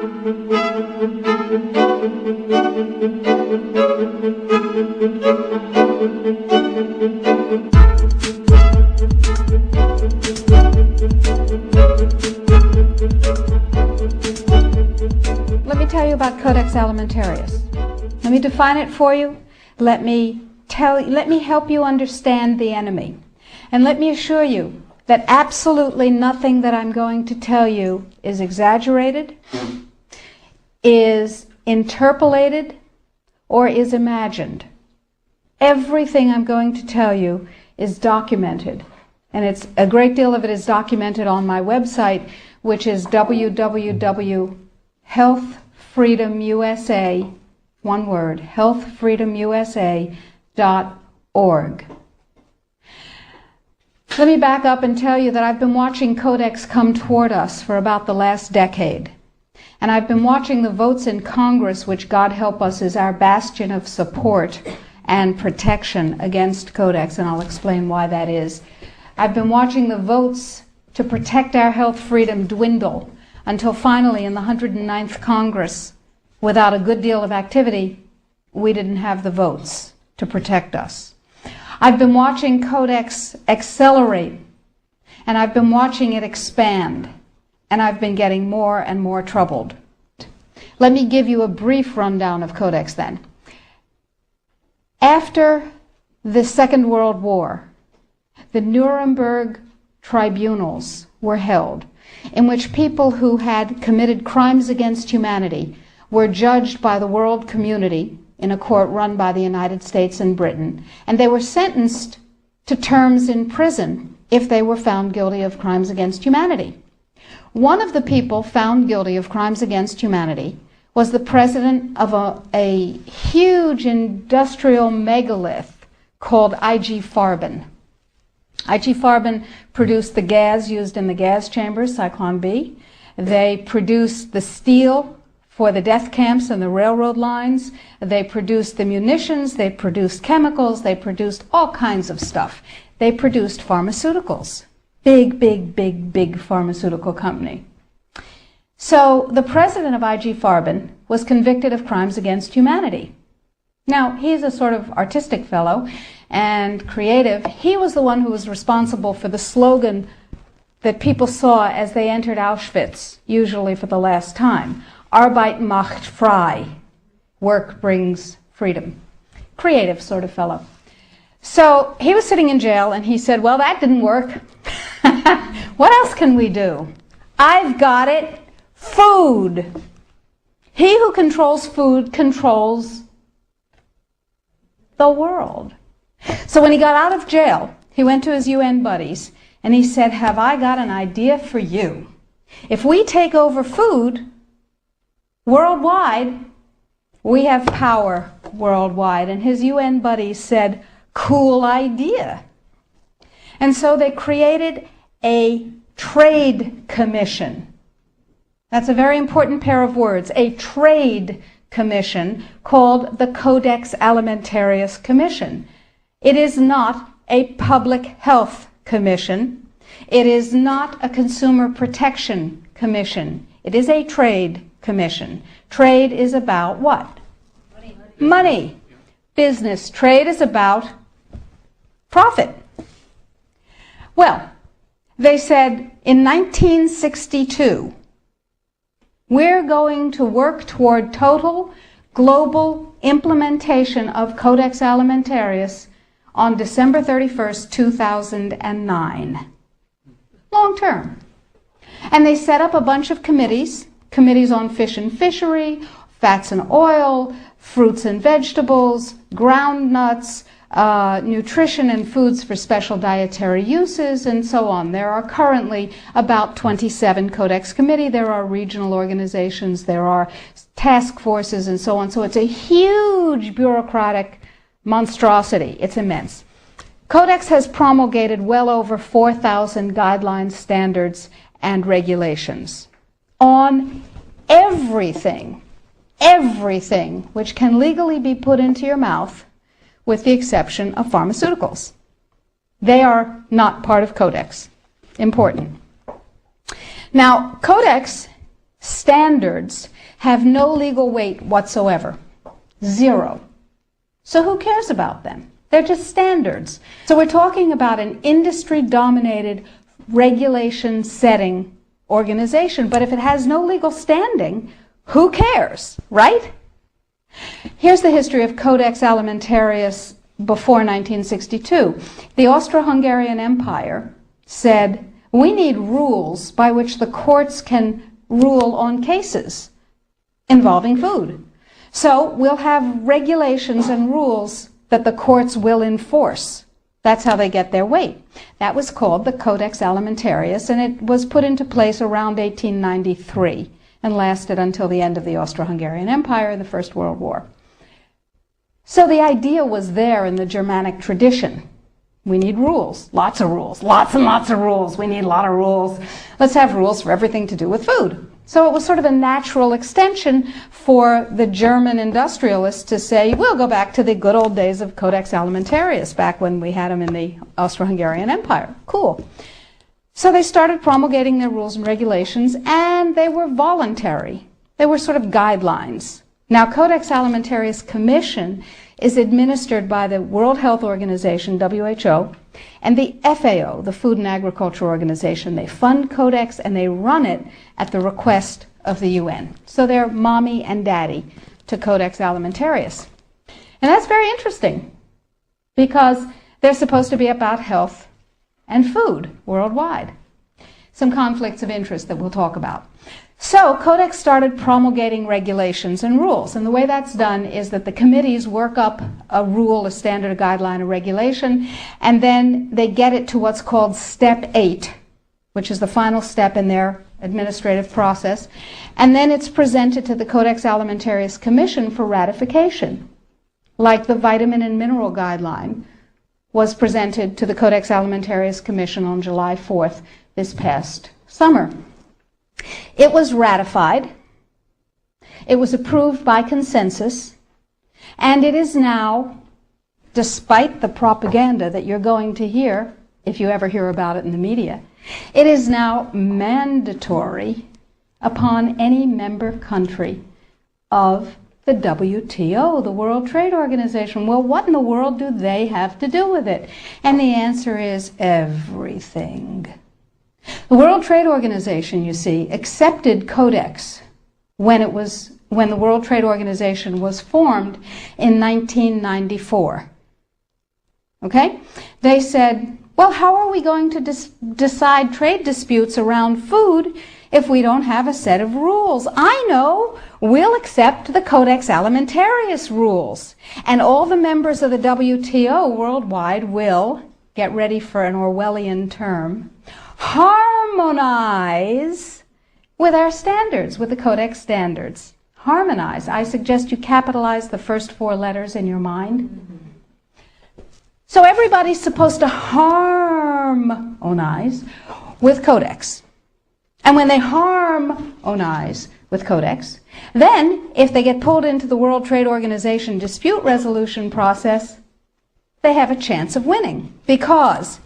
Let me tell you about Codex Alimentarius. Let me define it for you. Let me help you understand the enemy. And let me assure you that absolutely nothing that I'm going to tell you is exaggerated, is interpolated, or is imagined. Everything I'm going to tell you is documented. And a great deal of it is documented on my website, which is www.healthfreedomusa, one word, healthfreedomusa.org. Let me back up and tell you that I've been watching Codex come toward us for about the last decade. And I've been watching the votes in Congress, which, God help us, is our bastion of support and protection against Codex, and I'll explain why that is. I've been watching the votes to protect our health freedom dwindle until finally in the 109th Congress, without a good deal of activity, we didn't have the votes to protect us. I've been watching Codex accelerate, and I've been watching it expand, and I've been getting more and more troubled. Let me give you a brief rundown of Codex then. After the Second World War, the Nuremberg tribunals were held, in which people who had committed crimes against humanity were judged by the world community in a court run by the United States and Britain, and they were sentenced to terms in prison if they were found guilty of crimes against humanity. One of the people found guilty of crimes against humanity was the president of a huge industrial megalith called IG Farben. IG Farben produced the gas used in the gas chambers, Cyclone B. They produced the steel for the death camps and the railroad lines. They produced the munitions. They produced chemicals. They produced all kinds of stuff. They produced pharmaceuticals. Big, big, big, big pharmaceutical company. So the president of IG Farben was convicted of crimes against humanity. Now, he's a sort of artistic fellow and creative. He was the one who was responsible for the slogan that people saw as they entered Auschwitz, usually for the last time. Arbeit macht frei. Work brings freedom. Creative sort of fellow. So he was sitting in jail and he said, well, that didn't work. What else can we do? I've got it. Food. He who controls food controls the world. So when he got out of jail, he went to his UN buddies and he said, have I got an idea for you? If we take over food worldwide, we have power worldwide. And his UN buddies said, cool idea. And so they created a trade commission. That's a very important pair of words, a trade commission called the Codex Alimentarius Commission. It is not a public health commission. It is not a consumer protection commission. It is a trade commission. Trade is about what? Money. Business. Trade is about profit. Well, they said in 1962, we're going to work toward total global implementation of Codex Alimentarius on December 31st, 2009. Long term. And they set up a bunch of committees on fish and fishery, fats and oil, fruits and vegetables, ground nuts, nutrition and foods for special dietary uses, and so on. There are currently about 27 Codex Committee. There are regional organizations. There are task forces and so on. So it's a huge bureaucratic monstrosity. It's immense. Codex has promulgated well over 4,000 guidelines, standards, and regulations on everything which can legally be put into your mouth, with the exception of pharmaceuticals. They are not part of Codex. Important. Now, Codex standards have no legal weight whatsoever. Zero. So who cares about them? They're just standards. So we're talking about an industry-dominated, regulation-setting organization. But if it has no legal standing, who cares, right? Here's the history of Codex Alimentarius before 1962. The Austro-Hungarian Empire said, we need rules by which the courts can rule on cases involving food. So we'll have regulations and rules that the courts will enforce. That's how they get their weight. That was called the Codex Alimentarius, and it was put into place around 1893 and lasted until the end of the Austro-Hungarian Empire in the First World War. So the idea was there in the Germanic tradition. We need rules, lots of rules, lots and lots of rules. We need a lot of rules. Let's have rules for everything to do with food. So it was sort of a natural extension for the German industrialists to say, we'll go back to the good old days of Codex Alimentarius, back when we had them in the Austro-Hungarian Empire. Cool. So they started promulgating their rules and regulations, and they were voluntary. They were sort of guidelines. Now, Codex Alimentarius Commission is administered by the World Health Organization, WHO, and the FAO, the Food and Agriculture Organization. They fund Codex and they run it at the request of the UN. So they're mommy and daddy to Codex Alimentarius. And that's very interesting because they're supposed to be about health and food worldwide. Some conflicts of interest that we'll talk about. So Codex started promulgating regulations and rules, and the way that's done is that the committees work up a rule, a standard, a guideline, a regulation, and then they get it to what's called Step 8, which is the final step in their administrative process, and then it's presented to the Codex Alimentarius Commission for ratification, like the vitamin and mineral guideline was presented to the Codex Alimentarius Commission on July 4th this past summer. It was ratified, it was approved by consensus, and it is now, despite the propaganda that you're going to hear, if you ever hear about it in the media, it is now mandatory upon any member country of the WTO, the World Trade Organization. Well, what in the world do they have to do with it? And the answer is everything. The World Trade Organization, you see, accepted Codex when the World Trade Organization was formed in 1994. Okay? They said, well, how are we going to decide trade disputes around food if we don't have a set of rules? I know. We'll accept the Codex Alimentarius rules. And all the members of the WTO worldwide will, get ready for an Orwellian term, harmonize with our standards, with the Codex standards. Harmonize. I suggest you capitalize the first four letters in your mind. So everybody's supposed to harmonize with Codex. And when they harmonize with Codex, then if they get pulled into the World Trade Organization dispute resolution process, they have a chance of winning, because